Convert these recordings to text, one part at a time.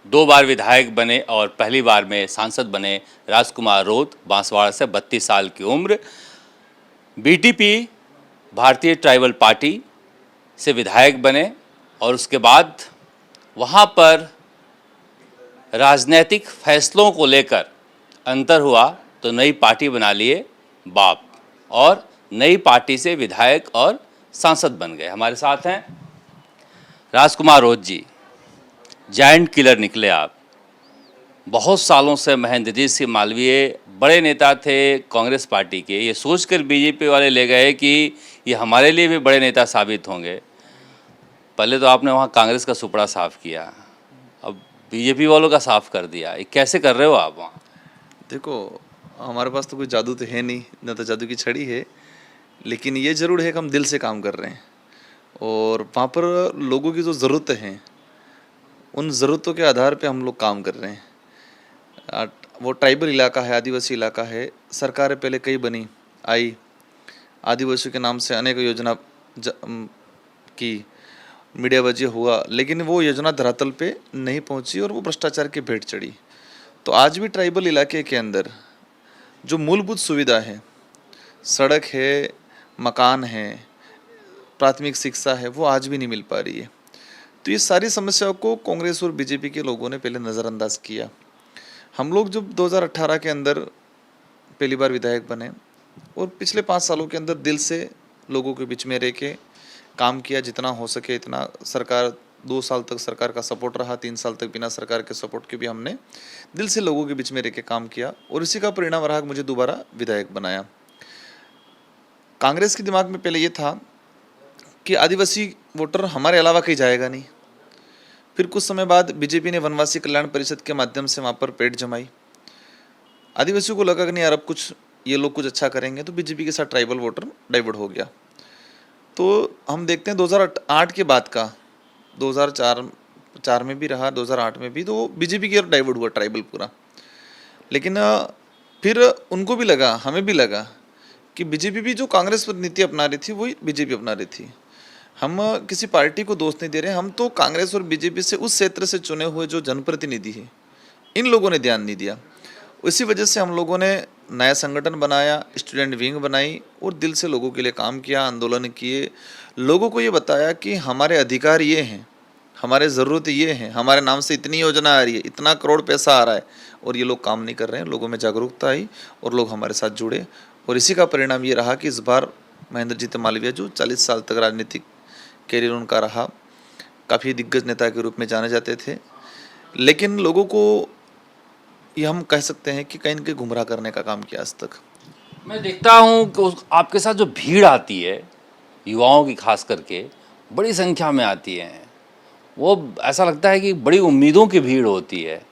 2 बार विधायक बने और पहली बार में सांसद बने राजकुमार रोत, बांसवाड़ा से 32 साल की उम्र। बीटीपी भारतीय ट्राइबल पार्टी से विधायक बने और उसके बाद वहाँ पर राजनीतिक फैसलों को लेकर अंतर हुआ तो नई पार्टी बना लिए बाप और नई पार्टी से विधायक और सांसद बन गए। हमारे साथ हैं राजकुमार रोत जी। जायंट किलर निकले आप। बहुत सालों से महेंद्रजीत सिंह मालवीय बड़े नेता थे कांग्रेस पार्टी के, ये सोचकर बीजेपी वाले ले गए कि ये हमारे लिए भी बड़े नेता साबित होंगे। पहले तो आपने वहाँ कांग्रेस का सुपड़ा साफ किया, अब बीजेपी वालों का साफ कर दिया। ये कैसे कर रहे हो आप वहाँ? देखो, हमारे पास तो कोई जादू तो है नहीं, न तो जादू की छड़ी है, लेकिन ये ज़रूर है कि हम दिल से काम कर रहे हैं और वहाँ पर लोगों की जो ज़रूरतें हैं उन ज़रूरतों के आधार पे हम लोग काम कर रहे हैं। वो ट्राइबल इलाका है, आदिवासी इलाका है, सरकारें पहले कई बनी आई, आदिवासियों के नाम से अनेक योजना की मीडियाबाजी हुआ, लेकिन वो योजना धरातल पे नहीं पहुंची और वो भ्रष्टाचार की भेंट चढ़ी। तो आज भी ट्राइबल इलाके के अंदर जो मूलभूत सुविधा है, सड़क है, मकान है, प्राथमिक शिक्षा है, वो आज भी नहीं मिल पा रही है। तो ये सारी समस्याओं को कांग्रेस और बीजेपी के लोगों ने पहले नज़रअंदाज किया। हम लोग जब 2018 के अंदर पहली बार विधायक बने और पिछले 5 सालों के अंदर दिल से लोगों के बीच में रह के काम किया, जितना हो सके इतना। सरकार 2 साल तक सरकार का सपोर्ट रहा, 3 साल तक बिना सरकार के सपोर्ट के भी हमने दिल से लोगों के बीच में रह के काम किया और इसी का परिणाम रहा मुझे दोबारा विधायक बनाया। कांग्रेस के दिमाग में पहले ये था कि आदिवासी वोटर हमारे अलावा कहीं जाएगा नहीं। फिर कुछ समय बाद बीजेपी ने वनवासी कल्याण परिषद के माध्यम से वहाँ पर पेट जमाई। आदिवासियों को लगा कि नहीं यार, अब कुछ ये लोग कुछ अच्छा करेंगे, तो बीजेपी के साथ ट्राइबल वोटर डाइवर्ट हो गया। तो हम देखते हैं 2008 के बाद का, 2004 में भी रहा, 2008 में भी, तो बीजेपी की ओर डाइवर्ट हुआ ट्राइबल पूरा। लेकिन फिर उनको भी लगा, हमें भी लगा कि बीजेपी भी जो कांग्रेस पर नीति अपना रही थी वही बीजेपी अपना रही थी। हम किसी पार्टी को दोष नहीं दे रहे, हम तो कांग्रेस और बीजेपी से उस क्षेत्र से चुने हुए जो जनप्रतिनिधि हैं, इन लोगों ने ध्यान नहीं दिया। इसी वजह से हम लोगों ने नया संगठन बनाया, स्टूडेंट विंग बनाई और दिल से लोगों के लिए काम किया, आंदोलन किए, लोगों को ये बताया कि हमारे अधिकार ये हैं, हमारे ज़रूरत ये हैं, हमारे नाम से इतनी योजना आ रही है, इतना करोड़ पैसा आ रहा है और ये लोग काम नहीं कर रहे हैं। लोगों में जागरूकता आई और लोग हमारे साथ जुड़े और इसी का परिणाम ये रहा कि इस बार महेंद्रजीत मालवीय, जो 40 साल तक राजनीतिक कैरियर उनका रहा, काफ़ी दिग्गज नेता के रूप में जाने जाते थे, लेकिन लोगों को ये हम कह सकते हैं कि कहीं न कहीं गुमराह करने का काम किया आज तक। मैं देखता हूँ कि आपके साथ जो भीड़ आती है, युवाओं की खास करके बड़ी संख्या में आती है, वो ऐसा लगता है कि बड़ी उम्मीदों की भीड़ होती है,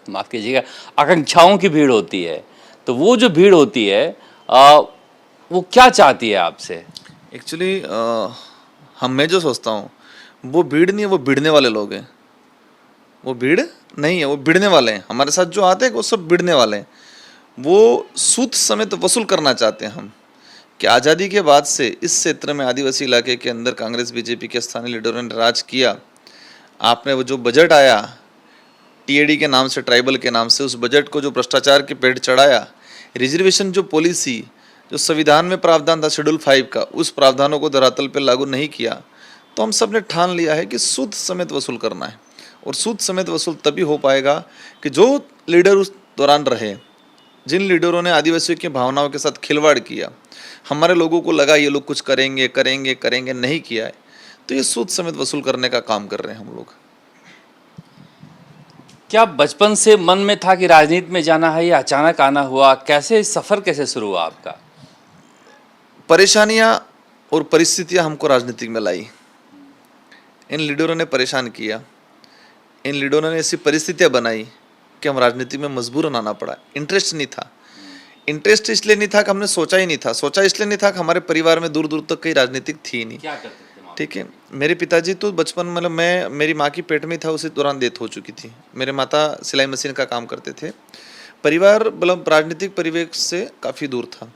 माफ़ कीजिएगा, आकांक्षाओं की भीड़ होती है। तो वो जो भीड़ होती है वो क्या चाहती है आपसे? एक्चुअली मैं जो सोचता हूँ वो भीड़ नहीं है, वो भिड़ने वाले लोग हैं। वो भीड़ नहीं है, वो भिड़ने वाले हैं। हमारे साथ जो आते हैं वो सब भिड़ने वाले हैं। वो सूद समेत वसूल करना चाहते हैं हम कि आज़ादी के बाद से इस क्षेत्र में, आदिवासी इलाके के अंदर कांग्रेस बीजेपी के स्थानीय लीडरों ने राज किया। आपने वो जो बजट आया टीएडी के नाम से, ट्राइबल के नाम से, उस बजट को जो भ्रष्टाचार के पेड़ चढ़ाया, रिजर्वेशन जो पॉलिसी जो संविधान में प्रावधान था शेड्यूल 5 का, उस प्रावधानों को धरातल पर लागू नहीं किया, तो हम सब ने ठान लिया है कि सूद समेत वसूल करना है। और सूद समेत वसूल तभी हो पाएगा कि जो लीडर उस दौरान रहे, जिन लीडरों ने आदिवासियों की भावनाओं के साथ खिलवाड़ किया, हमारे लोगों को लगा ये लोग कुछ करेंगे करेंगे करेंगे, नहीं किया है, तो ये सूद समेत वसूल करने का काम कर रहे हैं हम लोग। क्या बचपन से मन में था कि राजनीति में जाना है या अचानक आना हुआ? कैसे सफ़र कैसे शुरू हुआ आपका? परेशानियां और परिस्थितियां हमको राजनीति में लाई। इन लीडरों ने परेशान किया, इन लीडरों ने ऐसी परिस्थितियां बनाई कि हम राजनीति में मजबूरन आना पड़ा। इंटरेस्ट नहीं था। इंटरेस्ट इसलिए नहीं था कि हमने सोचा ही नहीं था, सोचा इसलिए नहीं था कि हमारे परिवार में दूर दूर तक कहीं राजनीतिक थी नहीं। क्या करते थे माँ? ठीक है, मेरे पिताजी तो बचपन, मतलब मैं, मेरी माँ की पेट में था उसी दौरान डेथ हो चुकी थी। मेरे माता सिलाई मशीन का काम करते थे। परिवार मतलब राजनीतिक परिवेश से काफ़ी दूर था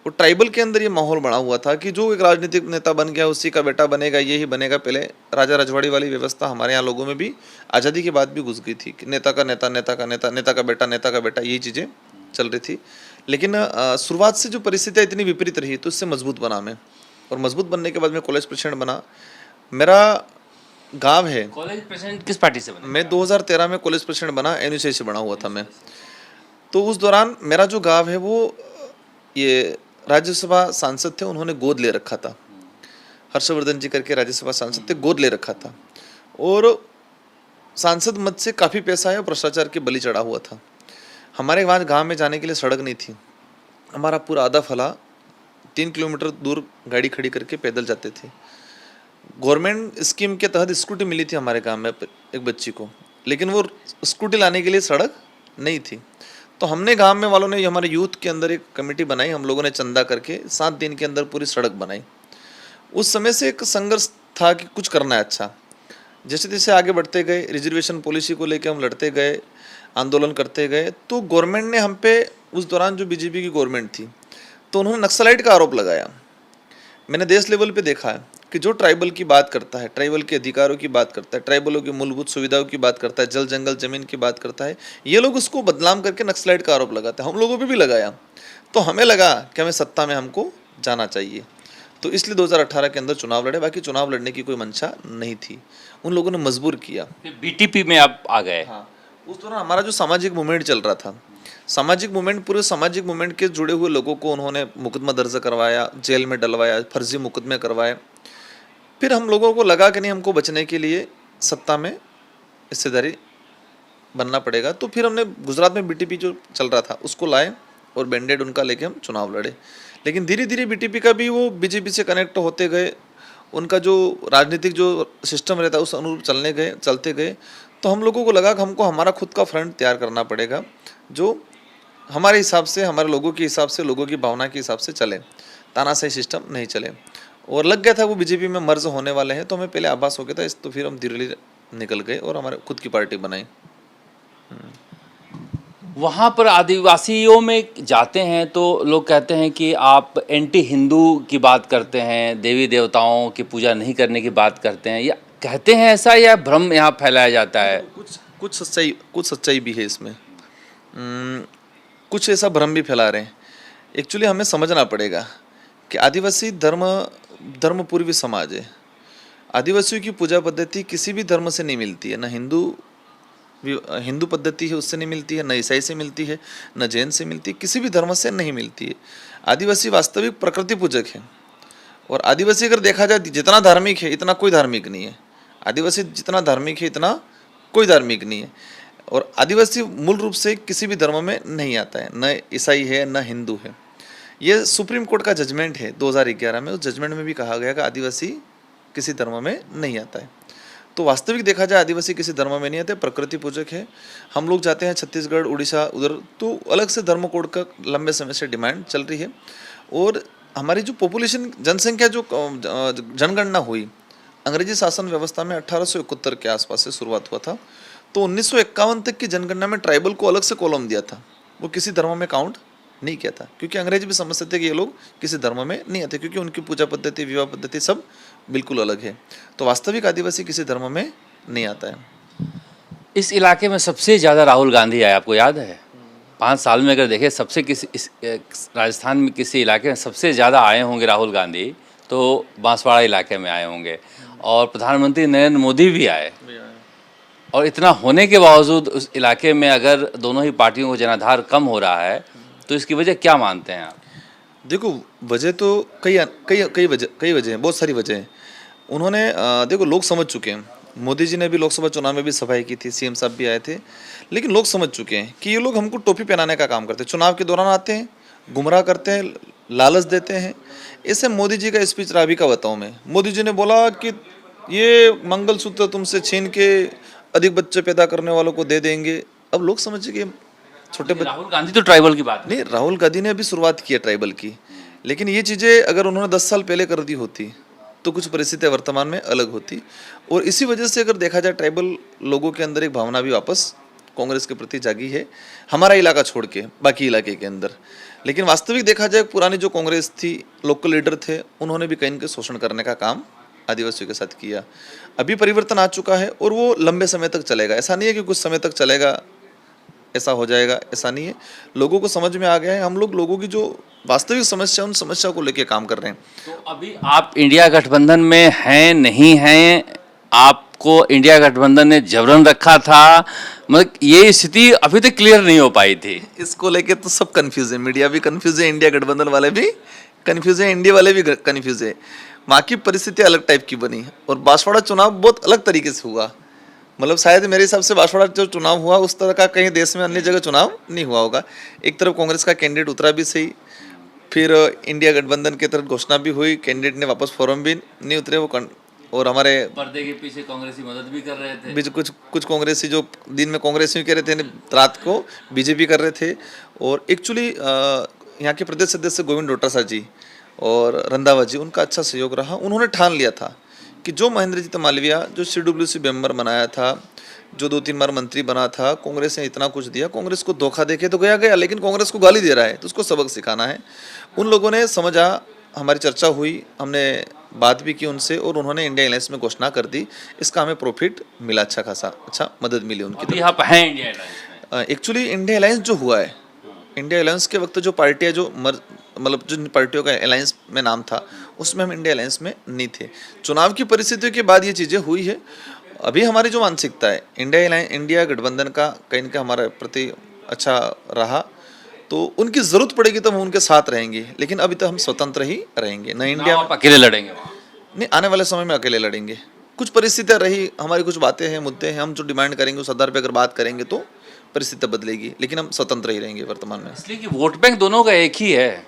और ट्राइबल के अंदर ये माहौल बना हुआ था कि जो एक राजनीतिक नेता बन गया उसी का बेटा बनेगा, ये ही बनेगा। पहले राजा रजवाड़ी वाली व्यवस्था हमारे यहाँ लोगों में भी आज़ादी के बाद भी घुस गई थी कि नेता का नेता, नेता का नेता, नेता का बेटा, नेता का बेटा, यही चीज़ें चल रही थी। लेकिन शुरुआत से जो परिस्थितियाँ इतनी विपरीत रही तो इससे मजबूत बना मैं, और मजबूत बनने के बाद मैं कॉलेज प्रेसिडेंट बना। मेरा गांव है। कॉलेज प्रेसिडेंट किस पार्टी से बने? मैं 2013 में कॉलेज प्रेसिडेंट बना, एनयूसीआई से बना हुआ था मैं। तो उस दौरान मेरा जो गांव है वो ये राज्यसभा सांसद थे, उन्होंने गोद ले रखा था। हर्षवर्धन जी करके राज्यसभा सांसद थे, गोद ले रखा था, और सांसद मत से काफ़ी पैसा है और भ्रष्टाचार के बलि चढ़ा हुआ था। हमारे वहाँ गांव में जाने के लिए सड़क नहीं थी। हमारा पूरा आधा फला 3 किलोमीटर दूर गाड़ी खड़ी करके पैदल जाते थे। गवर्नमेंट स्कीम के तहत स्कूटी मिली थी हमारे गांव में एक बच्ची को, लेकिन वो स्कूटी लाने के लिए सड़क नहीं थी। तो हमने गांव में वालों ने, हमारे यूथ के अंदर एक कमेटी बनाई, हम लोगों ने चंदा करके 7 दिन के अंदर पूरी सड़क बनाई। उस समय से एक संघर्ष था कि कुछ करना है अच्छा। जैसे जैसे आगे बढ़ते गए, रिजर्वेशन पॉलिसी को लेकर हम लड़ते गए, आंदोलन करते गए, तो गवर्नमेंट ने हम पे, उस दौरान जो बीजेपी की गवर्नमेंट थी, तो उन्होंने नक्सलाइट का आरोप लगाया। मैंने देश लेवल पे देखा है कि जो ट्राइबल की बात करता है, ट्राइबल के अधिकारों की बात करता है, ट्राइबलों की मूलभूत सुविधाओं की बात करता है, जल जंगल जमीन की बात करता है, ये लोग उसको बदनाम करके नक्सलाइट का आरोप लगाते हैं। हम लोगों पे भी लगाया। तो हमें लगा कि हमें सत्ता में हमको जाना चाहिए, तो इसलिए 2018 के अंदर चुनाव लड़े। बाकी चुनाव लड़ने की कोई मंशा नहीं थी, उन लोगों ने मजबूर किया। बीटीपी में आप आ गए। हाँ, उस दौरान हमारा जो सामाजिक मूवमेंट चल रहा था, सामाजिक मूवमेंट, पूरे सामाजिक मूवमेंट के जुड़े हुए लोगों को उन्होंने मुकदमा दर्ज करवाया, जेल में डलवाया, फर्जी मुकदमे करवाए। फिर हम लोगों को लगा कि नहीं, हमको बचने के लिए सत्ता में हिस्सेदारी बनना पड़ेगा। तो फिर हमने गुजरात में बीटीपी जो चल रहा था उसको लाए और बैंडेड उनका लेके हम चुनाव लड़े। लेकिन धीरे धीरे बीटीपी का भी वो बीजेपी से कनेक्ट होते गए, उनका जो राजनीतिक जो सिस्टम रहता है उस अनुरूप चलते गए। तो हम लोगों को लगा कि हमको हमारा खुद का फ्रंट तैयार करना पड़ेगा, जो हमारे हिसाब से, हमारे लोगों के हिसाब से, लोगों की भावना के हिसाब से चले, तानाशाही सिस्टम नहीं चले। और लग गया था वो बीजेपी में मर्ज होने वाले हैं, तो हमें पहले आभास हो गया था। तो फिर हम धीरे धीरे निकल गए और हमारे खुद की पार्टी बनाई। वहाँ पर आदिवासियों में जाते हैं तो लोग कहते हैं कि आप एंटी हिंदू की बात करते हैं, देवी देवताओं की पूजा नहीं करने की बात करते हैं, या कहते हैं ऐसा, या भ्रम यहाँ फैलाया जाता है? कुछ सच्चाई भी है इसमें। कुछ ऐसा भ्रम भी फैला रहे हैं। एक्चुअली हमें समझना पड़ेगा कि आदिवासी धर्म पूर्वी समाज है। आदिवासियों की पूजा पद्धति किसी भी धर्म से नहीं मिलती है, न हिंदू पद्धति है उससे नहीं मिलती है, न ईसाई से मिलती है, न जैन से मिलती है, किसी भी धर्म से नहीं मिलती है। आदिवासी वास्तविक प्रकृति पूजक है। और आदिवासी अगर देखा जाए जितना धार्मिक है इतना कोई धार्मिक नहीं है। आदिवासी जितना धार्मिक है इतना कोई धार्मिक नहीं है। और आदिवासी मूल रूप से किसी भी धर्म में नहीं आता है, न ईसाई है न हिंदू है। ये सुप्रीम कोर्ट का जजमेंट है 2011 में। उस जजमेंट में भी कहा गया कि आदिवासी किसी धर्म में नहीं आता है। तो वास्तविक देखा जाए आदिवासी किसी धर्म में नहीं आते, प्रकृति पूजक है। हम लोग जाते हैं छत्तीसगढ़, उड़ीसा, उधर तो अलग से धर्म कोड का लंबे समय से डिमांड चल रही है। और हमारी जो पॉपुलेशन, जनसंख्या, जो जनगणना हुई अंग्रेजी शासन व्यवस्था में 1871 के आसपास से शुरुआत हुआ था। तो 1951 तक की जनगणना में ट्राइबल को अलग से कॉलम दिया था, वो किसी धर्म में काउंट नहीं किया था, क्योंकि अंग्रेज भी समझते थे कि ये लोग किसी धर्म में नहीं आते, क्योंकि उनकी पूजा पद्धति, विवाह पद्धति सब बिल्कुल अलग है। तो वास्तविक आदिवासी किसी धर्म में नहीं आता है। इस इलाके में सबसे ज़्यादा राहुल गांधी आए, आपको याद है? 5 साल में अगर देखें, सबसे राजस्थान में किसी इलाके में सबसे ज़्यादा आए होंगे राहुल गांधी तो बांसवाड़ा इलाके में आए होंगे। और प्रधानमंत्री नरेंद्र मोदी भी आए। और इतना होने के बावजूद उस इलाके में अगर दोनों ही पार्टियों को जनाधार कम हो रहा है, तो इसकी वजह क्या मानते हैं आप? देखो, वजह तो कई वजह हैं, बहुत सारी वजह हैं। उन्होंने देखो, लोग समझ चुके हैं। मोदी जी ने भी लोकसभा चुनाव में भी सफाई की थी, सीएम साहब भी आए थे। लेकिन लोग समझ चुके हैं कि ये लोग हमको टोपी पहनाने का काम करते हैं। चुनाव के दौरान आते हैं, गुमराह करते हैं, लालच देते हैं। इसे मोदी जी का स्पीच राबी का बताऊँ मैं। मोदी जी ने बोला कि ये मंगलसूत्र तुमसे छीन के अधिक बच्चे पैदा करने वालों को दे देंगे। अब लोग समझे कि छोटे बच्चे। राहुल गांधी तो ट्राइबल की बात नहीं, राहुल गांधी ने अभी शुरुआत की है ट्राइबल की। लेकिन ये चीज़ें अगर उन्होंने 10 साल पहले कर दी होती तो कुछ परिस्थितियाँ वर्तमान में अलग होती। और इसी वजह से अगर देखा जाए, ट्राइबल लोगों के अंदर एक भावना भी वापस कांग्रेस के प्रति जागी है, हमारा इलाका छोड़ के बाकी इलाके के अंदर। लेकिन वास्तविक देखा जाए, पुरानी जो कांग्रेस थी, लोकल लीडर थे, उन्होंने भी कहीं न कहीं शोषण करने का काम आदिवासियों के साथ किया। अभी परिवर्तन आ चुका है और वो लंबे समय तक चलेगा। ऐसा नहीं है कि कुछ समय तक चलेगा, ऐसा हो जाएगा, ऐसा नहीं है। लोगों को समझ में आ गया है, हम लोग लोगों की जो वास्तविक समस्या, उन समस्या को लेके काम कर रहे हैं। तो अभी आप इंडिया गठबंधन में हैं, नहीं हैं? आपको इंडिया गठबंधन ने जबरन रखा था, मतलब ये स्थिति अभी तक क्लियर नहीं हो पाई थी। इसको लेके तो सब कंफ्यूज है, मीडिया भी कंफ्यूज है, इंडिया गठबंधन वाले भी कंफ्यूज है, इंडिया वाले भी कंफ्यूज है। वहाँ की परिस्थिति अलग टाइप की बनी और बांसवाड़ा चुनाव बहुत अलग तरीके से हुआ। मतलब शायद मेरे हिसाब से बांसवाड़ा जो चुनाव हुआ, उस तरह का कहीं देश में अन्य जगह चुनाव नहीं हुआ होगा। एक तरफ कांग्रेस का कैंडिडेट उतरा भी सही, फिर इंडिया गठबंधन के तरफ घोषणा भी हुई, कैंडिडेट ने वापस फॉर्म भी नहीं उतरे वो और हमारे पर्दे के पीछे कांग्रेसी मदद भी कर रहे थे। बीच कुछ कांग्रेसी जो दिन में कांग्रेसी कह रहे थे, रात को बीजेपी कर रहे थे। और एक्चुअली यहाँ के प्रदेश अध्यक्ष गोविंद डोटासरा जी और रंधावा जी, उनका अच्छा सहयोग रहा। उन्होंने ठान लिया था कि जो महेंद्रजीत मालवीय जो CWC मेंबर बनाया था, जो 2-3 बार मंत्री बना था, कांग्रेस ने इतना कुछ दिया, कांग्रेस को धोखा देके तो गया, लेकिन कांग्रेस को गाली दे रहा है, तो उसको सबक सिखाना है। उन लोगों ने समझा, हमारी चर्चा हुई, हमने बात भी की उनसे और उन्होंने इंडिया अलायंस में घोषणा कर दी। इसका हमें प्रॉफिट मिला, अच्छा खासा, अच्छा मदद मिली उनकी अभी आप हैं इंडिया अलायंस में? एक्चुअली इंडिया अलायंस जो हुआ है, इंडिया अलायंस के वक्त जो पार्टियाँ जो मतलब जिन पार्टियों का अलायंस में नाम था, उसमें हम इंडिया अलायंस में नहीं थे। चुनाव की परिस्थितियों के बाद ये चीज़ें हुई है। अभी हमारी जो मानसिकता है, इंडिया गठबंधन का कहीं ना कहीं हमारे प्रति अच्छा रहा, तो उनकी ज़रूरत पड़ेगी तो हम उनके साथ रहेंगे, लेकिन अभी तो हम स्वतंत्र ही रहेंगे। न इंडिया आप अकेले लड़ेंगे? नहीं, आने वाले समय में अकेले लड़ेंगे। कुछ परिस्थितियाँ रही, हमारी कुछ बातें हैं, मुद्दे हैं, हम जो डिमांड करेंगे उस आधार पे अगर बात करेंगे तो परिस्थिति बदलेगी, लेकिन हम स्वतंत्र ही रहेंगे वर्तमान में। इसलिए कि वोट बैंक दोनों का एक ही है,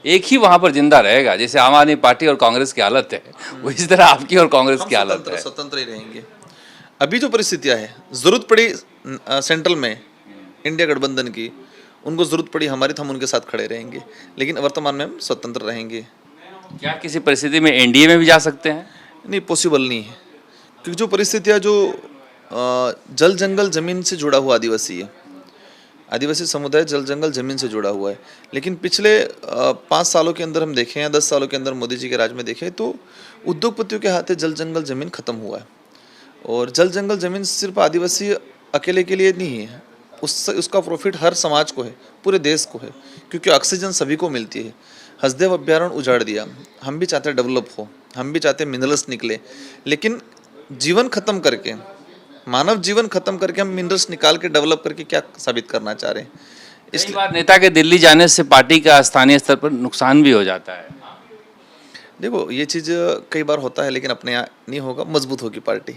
एक ही वहां पर जिंदा रहेगा। जैसे आम आदमी पार्टी और कांग्रेस की हालत है, वो इस तरह आपकी और कांग्रेस की हालत है। स्वतंत्र ही रहेंगे। अभी जो परिस्थितियाँ है, जरूरत पड़ी सेंट्रल में इंडिया गठबंधन की, उनको जरूरत पड़ी हमारी, तो हम उनके साथ खड़े रहेंगे, लेकिन वर्तमान में हम स्वतंत्र रहेंगे। क्या किसी परिस्थिति में एनडीए में भी जा सकते हैं? नहीं, पॉसिबल नहीं है, क्योंकि जो परिस्थितियाँ जो जल जंगल जमीन से जुड़ा हुआ आदिवासी है, आदिवासी समुदाय जल जंगल जमीन से जुड़ा हुआ है। लेकिन पिछले 5 सालों के अंदर हम देखें या 10 सालों के अंदर मोदी जी के राज में देखें, तो उद्योगपतियों के हाथे जल जंगल जमीन खत्म हुआ है। और जल जंगल जमीन सिर्फ आदिवासी अकेले के लिए नहीं है, उसका प्रॉफिट हर समाज को है, पूरे देश को है, क्योंकि ऑक्सीजन सभी को मिलती है। हसदेव अभ्यारण्य उजाड़ दिया, हम भी चाहते हैं डेवलप हो, हम भी चाहते हैं मिनरल्स निकले, लेकिन जीवन खत्म करके, मानव जीवन खत्म करके हम मिनरल्स निकाल के डेवलप करके क्या साबित करना चाह रहे हैं? इसलिए बार नेता के दिल्ली जाने से पार्टी का स्थानीय स्तर पर नुकसान भी हो जाता है। देखो, ये चीज़ कई बार होता है, लेकिन अपने यहाँ नहीं होगा, मजबूत होगी पार्टी।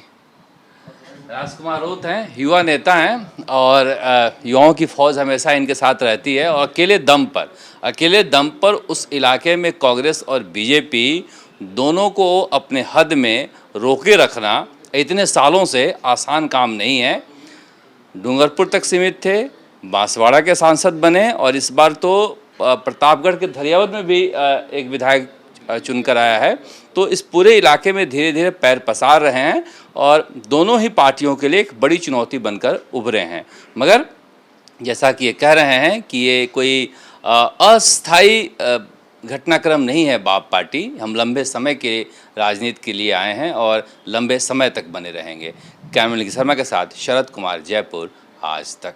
राजकुमार राउत हैं, युवा नेता हैं और युवाओं की फौज हमेशा इनके साथ रहती है और अकेले दम पर उस इलाके में कांग्रेस और बीजेपी दोनों को अपने हद में रोके रखना इतने सालों से आसान काम नहीं है। डूंगरपुर तक सीमित थे, बांसवाड़ा के सांसद बने और इस बार तो प्रतापगढ़ के धरियावद में भी एक विधायक चुनकर आया है। तो इस पूरे इलाके में धीरे धीरे पैर पसार रहे हैं और दोनों ही पार्टियों के लिए एक बड़ी चुनौती बनकर उभरे हैं। मगर जैसा कि ये कह रहे हैं कि ये कोई अस्थायी घटनाक्रम नहीं है बाप पार्टी, हम लंबे समय के राजनीति के लिए आए हैं और लंबे समय तक बने रहेंगे। कैमरा शर्मा के साथ शरद कुमार, जयपुर आज तक।